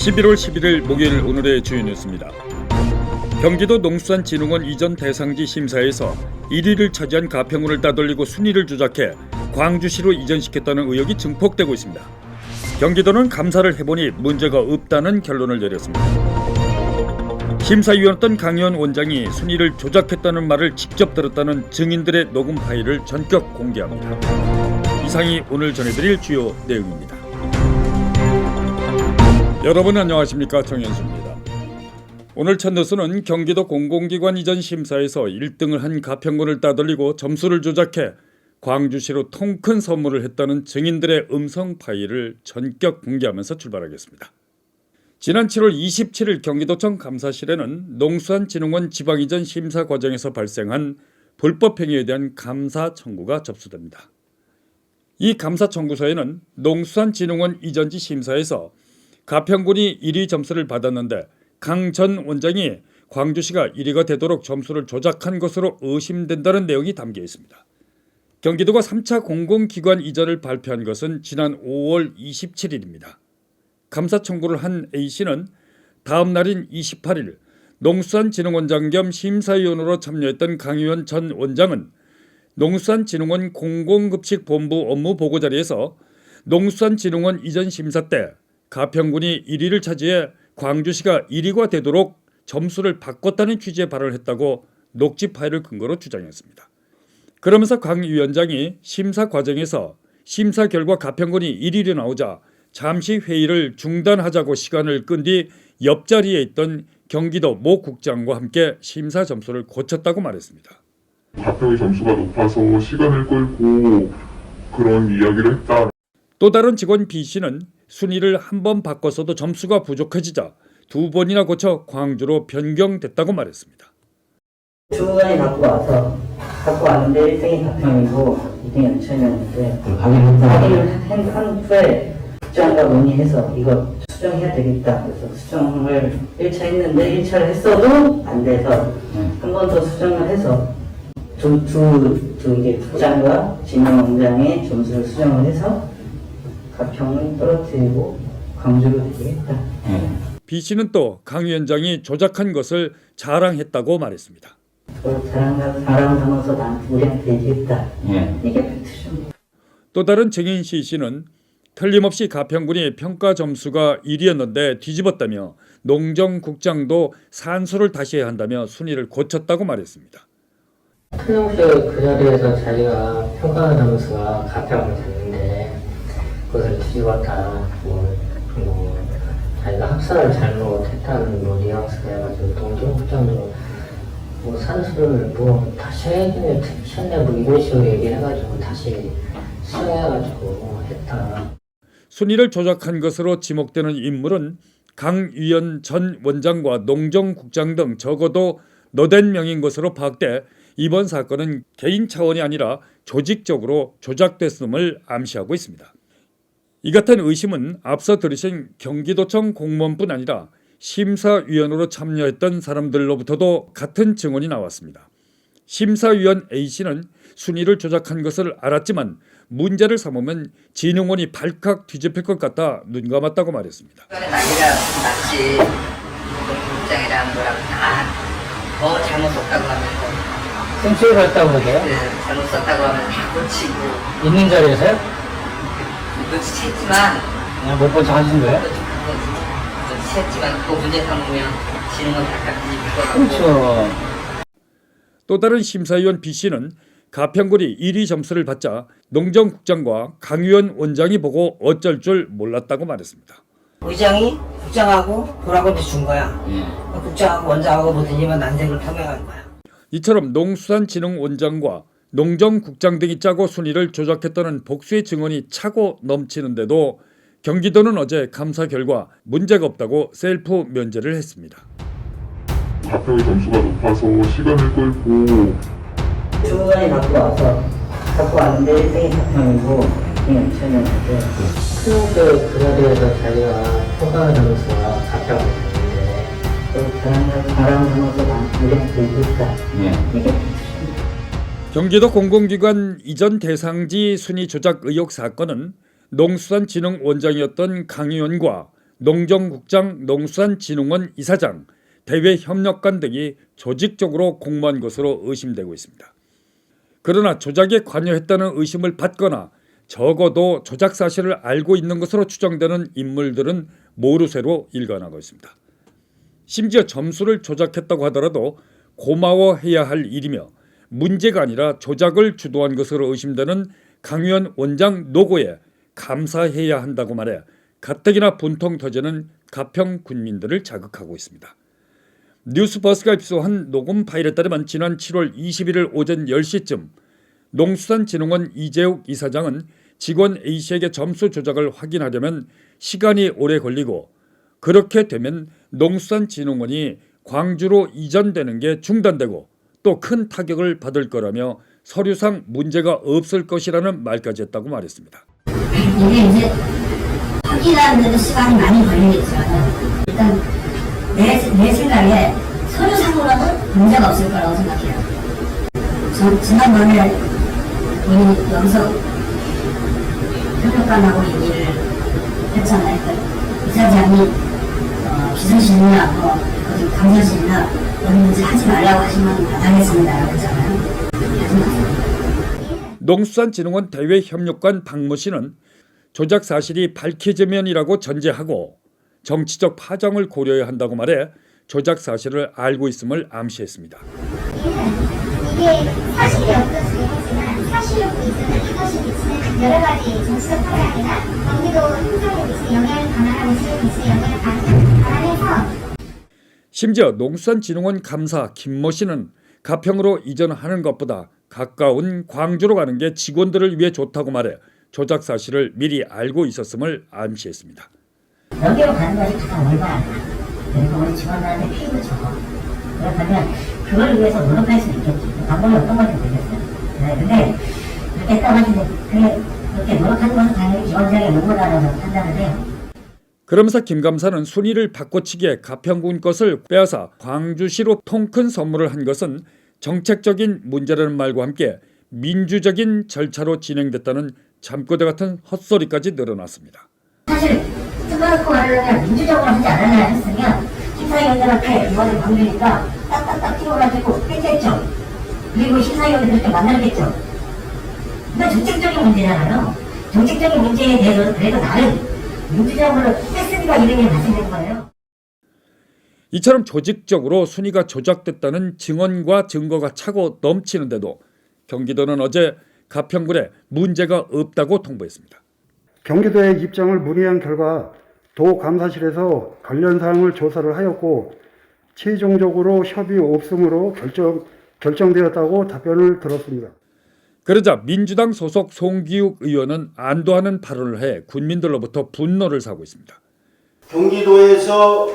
11월 11일 목요일 오늘의 주요 뉴스입니다. 경기도 농수산진흥원 이전 대상지 심사에서 1위를 차지한 가평군을 따돌리고 순위를 조작해 광주시로 이전시켰다는 의혹이 증폭되고 있습니다. 경기도는 감사를 해보니 문제가 없다는 결론을 내렸습니다. 심사위원이었던 강의원 원장이 순위를 조작했다는 말을 직접 들었다는 증인들의 녹음 파일을 전격 공개합니다. 이상이 오늘 전해드릴 주요 내용입니다. 여러분 안녕하십니까, 정현수입니다. 오늘 첫 뉴스는 경기도 공공기관 이전 심사에서 1등을 한 가평군을 따돌리고 점수를 조작해 광주시로 통큰 선물을 했다는 증인들의 음성 파일을 전격 공개하면서 출발하겠습니다. 지난 7월 27일 경기도청 감사실에는 농수산진흥원 지방이전 심사 과정에서 발생한 불법 행위에 대한 감사 청구가 접수됩니다. 이 감사 청구서에는 농수산진흥원 이전지 심사에서 가평군이 1위 점수를 받았는데 강 전 원장이 광주시가 1위가 되도록 점수를 조작한 것으로 의심된다는 내용이 담겨 있습니다. 경기도가 3차 공공기관 이전을 발표한 것은 지난 5월 27일입니다. 감사 청구를 한 A씨는 다음 날인 28일 농수산진흥원장 겸 심사위원으로 참여했던 강의원 전 원장은 농수산진흥원 공공급식본부 업무 보고 자리에서 농수산진흥원 이전 심사 때 가평군이 1위를 차지해 광주시가 1위가 되도록 점수를 바꿨다는 취지의 발언을 했다고 녹취 파일을 근거로 주장했습니다. 그러면서 강 위원장이 심사 과정에서 심사 결과 가평군이 1위로 나오자 잠시 회의를 중단하자고 시간을 끈 뒤 옆자리에 있던 경기도 모 국장과 함께 심사 점수를 고쳤다고 말했습니다. 가평의 점수가 높아서 시간을 끌고 그런 이야기를 했다. 또 다른 직원 B씨는 순위를 한 번 바꿨어도 점수가 부족해지자 2번이나 고쳐 광주로 변경됐다고 말했습니다. 주무관이 갖고 왔는데 1등이 가평이고 2등이 연천이었는데 확인했다. 확인을 한 후에 국장과 논의해서 이거 수정해야 되겠다. 그래서 수정을 1차 했는데 1차를 했어도 안 돼서 한 번 더 수정을 해서 이제 국장과 진흥원장의 점수를 수정을 해서 가평을 떨어뜨리고 광주로 되게 했다. B씨는 또 강 위원장이 조작한 것을 자랑했다고 말했습니다. 자랑하면서 나한테 우리한테 얘기했다. 이게 팩트죠. 또 다른 증인 C씨는 틀림없이 가평군이 평가 점수가 1위였는데 뒤집었다며 농정국장도 산수를 다시 해야 한다며 순위를 고쳤다고 말했습니다. 틀림없이 그 자리에서 자기가 평가 점수가 가평을 됐는데 그것을 뒤집었다. 자기가 합사를 잘못했다는 뉘앙스가 해가지고 농정국장도 산수를 다시 해야겠네, 특히했네 이런 식으로 얘기해가지고 다시 수정해가지고 했다. 순위를 조작한 것으로 지목되는 인물은 강 위원 전 원장과 농정국장 등 적어도 80명인 것으로 파악돼 이번 사건은 개인 차원이 아니라 조직적으로 조작됐음을 암시하고 있습니다. 이 같은 의심은 앞서 들으신 경기도청 공무원뿐 아니라 심사위원으로 참여했던 사람들로부터도 같은 증언이 나왔습니다. 심사위원 A씨는 순위를 조작한 것을 알았지만 문제를 삼으면 진흥원이 발칵 뒤집힐 것 같아 눈감았다고 말했습니다. 이거는 아니라 맞지. 국장이라는 거랑 다 잘못 썼다고 하면서 쌤수를 했다고 그러세요? 잘못 썼다고 하면 다 고치고 있는 자리에서요? 눈치챘지만 못 본 척 하신 거예요? 눈치챘지만 또 문제 삼으면 진흥원 발칵 뒤집힐 것 같고. 그렇죠. 또 다른 심사위원 B씨는 가평군이 1위 점수를 받자 농정국장과 강위원 원장이 보고 어쩔 줄 몰랐다고 말했습니다. 의장이 국장하고 보라고 이제 준 거야. 국장하고 원장하고 뭐 들리면 난색을 표명한 거야. 이처럼 농수산진흥원장과 농정국장 등이 짜고 순위를 조작했다는 복수의 증언이 차고 넘치는데도 경기도는 어제 감사 결과 문제가 없다고 셀프 면제를 했습니다. 가평의 점수가 높아서 시간을 끌고 주무관이 갖고 왔는데 1등이 가평이고 2등이 연천이었는데 틀림없이 그 자리에서 자기가 평가 점수가 가평을 됐는데 자랑하면서 나한테 우리한테 얘기했다. 이게 팩트죠. 경기도 공공기관 이전 대상지 순위 조작 의혹 사건은 농수산진흥원장이었던 강 의원과 농정국장, 농수산진흥원 이사장, 대외협력관 등이 조직적으로 공모한 것으로 의심되고 있습니다. 그러나 조작에 관여했다는 의심을 받거나 적어도 조작 사실을 알고 있는 것으로 추정되는 인물들은 모르쇠로 일관하고 있습니다. 심지어 점수를 조작했다고 하더라도 고마워해야 할 일이며 문제가 아니라 조작을 주도한 것으로 의심되는 강의원 원장 노고에 감사해야 한다고 말해 가뜩이나 분통 터지는 가평 군민들을 자극하고 있습니다. 뉴스버스가 입수한 녹음 파일에 따르면 지난 7월 21일 오전 10시쯤 농수산진흥원 이재욱 이사장은 직원 A씨에게 점수 조작을 확인하려면 시간이 오래 걸리고 그렇게 되면 농수산진흥원이 광주로 이전되는 게 중단되고 또 큰 타격을 받을 거라며 서류상 문제가 없을 것이라는 말까지 했다고 말했습니다. 이게 이제 확인하는 데도 시간이 많이 걸리겠지만 일단 내 생각에 서류상으로는 문제가 없을 거라고 생각해요. 지난번에 우리 여기서 협력관하고 얘기를 했잖아요. 그러니까 이사장이 비서실이나 강사실이나 여기 이제 하지 말라고 하시면 안 하겠습니다라고 했잖아요. 농수산진흥원 대외협력관 박모 씨는 조작 사실이 밝혀지면이라고 전제하고 정치적 파장을 고려해야 한다고 말해 조작 사실을 알고 있음을 암시했습니다. 이게 사실이 없어지긴 하지만 사실로 보이지는 이것이 미치는 여러 가지 정치적 파장이나 경기도 형성에 미치는 영향을 감안하고 미치는 영향을 감안해서 심지어 농수산진흥원 감사 김모 씨는 가평으로 이전하는 것보다 가까운 광주로 가는 게 직원들을 위해 좋다고 말해 조작 사실을 미리 알고 있었음을 암시했습니다. 여기로 가는 것이 가장 올바르다. 그리고 우리 직원들한테 피해도 적어. 그렇다면 그걸 위해서 노력할 수 있겠지. 방법이 어떤 건지 모르겠어요. 네, 근데 그렇게 했다고 하시는데 그렇게 노력하는 것은 당연히 직원들에게 요구다라고 판단을 해요. 그러면서 김 감사는 순위를 바꿔치기해 가평군 것을 빼앗아 광주시로 통 큰 선물을 한 것은 정책적인 문제라는 말과 함께 민주적인 절차로 진행됐다는 잠꼬대 같은 헛소리까지 늘어났습니다. 사실 특별학교 하려면 민주적으로 하지 않았냐 했으면 심사위원들한테 이번에 광주니까 딱딱딱 찍어가지고 뺐겠죠. 그리고 심사위원들한테 만나겠죠. 이건 정책적인 문제잖아요. 정책적인 문제에 대해서는 그래도 나름 민주적으로 했으니까 이런 게 발생된 거예요. 이처럼 조직적으로 순위가 조작됐다는 증언과 증거가 차고 넘치는데도 경기도는 어제 가평군에 문제가 없다고 통보했습니다. 경기도의 입장을 문의한 결과 도 감사실에서 관련 사항을 조사를 하였고 최종적으로 협의 없음으로 결정되었다고 답변을 들었습니다. 그러자 민주당 소속 송기욱 의원은 안도하는 발언을 해 군민들로부터 분노를 사고 있습니다. 경기도에서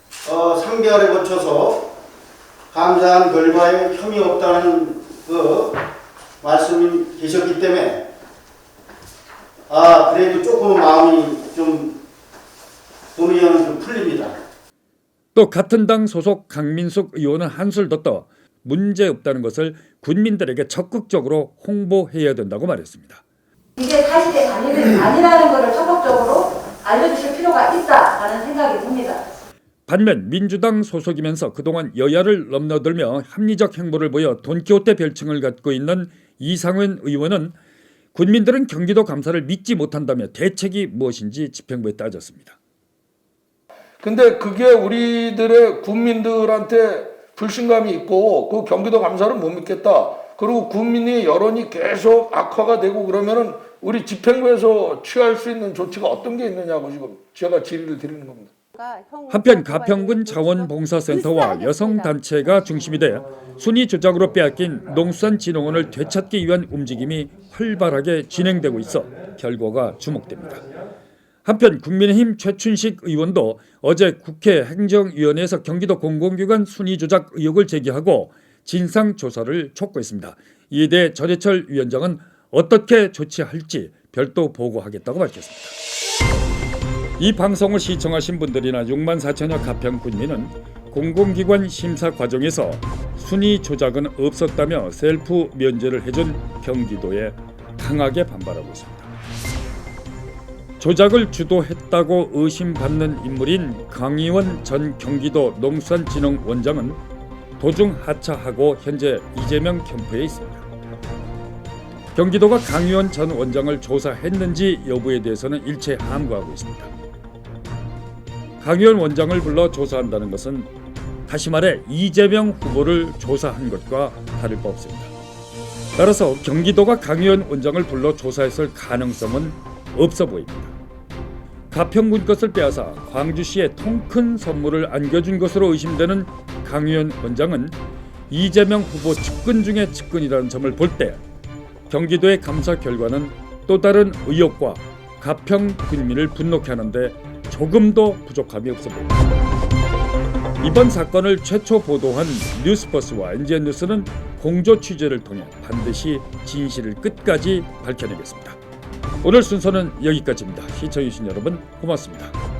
3개월에 거쳐서 감사한 결과에 혐의 없다는 그 말씀이 계셨기 때문에 그래도 조금은 마음이 좀 본의원은 좀 풀립니다. 또 같은 당 소속 강민숙 의원은 한술 더 떠 문제 없다는 것을 군민들에게 적극적으로 홍보해야 된다고 말했습니다. 이게 사실의 아니라는 것을 적극적으로 알려주실 필요가 있다라는 생각이 듭니다. 반면 민주당 소속이면서 그동안 여야를 넘나들며 합리적 행보를 보여 돈키호테 별칭을 갖고 있는 이상현 의원은 군민들은 경기도 감사를 믿지 못한다며 대책이 무엇인지 집행부에 따졌습니다. 근데 그게 우리들의 국민들한테 불신감이 있고 그 경기도 감사를 못 믿겠다. 그리고 국민의 여론이 계속 악화가 되고 그러면은 우리 집행부에서 취할 수 있는 조치가 어떤 게 있느냐고 지금 제가 질의를 드리는 겁니다. 한편 가평군 자원봉사센터와 여성단체가 중심이 돼 순위 조작으로 빼앗긴 농수산진흥원을 되찾기 위한 움직임이 활발하게 진행되고 있어 결과가 주목됩니다. 한편 국민의힘 최춘식 의원도 어제 국회 행정위원회에서 경기도 공공기관 순위 조작 의혹을 제기하고 진상조사를 촉구했습니다. 이에 대해 전해철 위원장은 어떻게 조치할지 별도 보고하겠다고 밝혔습니다. 이 방송을 시청하신 분들이나 6만 4천여 가평 군민은 공공기관 심사 과정에서 순위 조작은 없었다며 셀프 면제를 해준 경기도에 강하게 반발하고 있습니다. 조작을 주도했다고 의심받는 인물인 강의원 전 경기도 농수산진흥원장은 도중 하차하고 현재 이재명 캠프에 있습니다. 경기도가 강의원 전 원장을 조사했는지 여부에 대해서는 일체 함구하고 있습니다. 강의원 원장을 불러 조사한다는 것은 다시 말해 이재명 후보를 조사한 것과 다를 바 없습니다. 따라서 경기도가 강의원 원장을 불러 조사했을 가능성은 없어 보입니다. 가평군 것을 빼앗아 광주시에 통큰 선물을 안겨준 것으로 의심되는 강의원 원장은 이재명 후보 측근 중에 측근이라는 점을 볼 때 경기도의 감사 결과는 또 다른 의혹과 가평 군민을 분노케 하는데 조금도 부족함이 없어 보입니다. 이번 사건을 최초 보도한 뉴스버스와 NGN뉴스는 공조 취재를 통해 반드시 진실을 끝까지 밝혀내겠습니다. 오늘 순서는 여기까지입니다. 시청해주신 여러분 고맙습니다.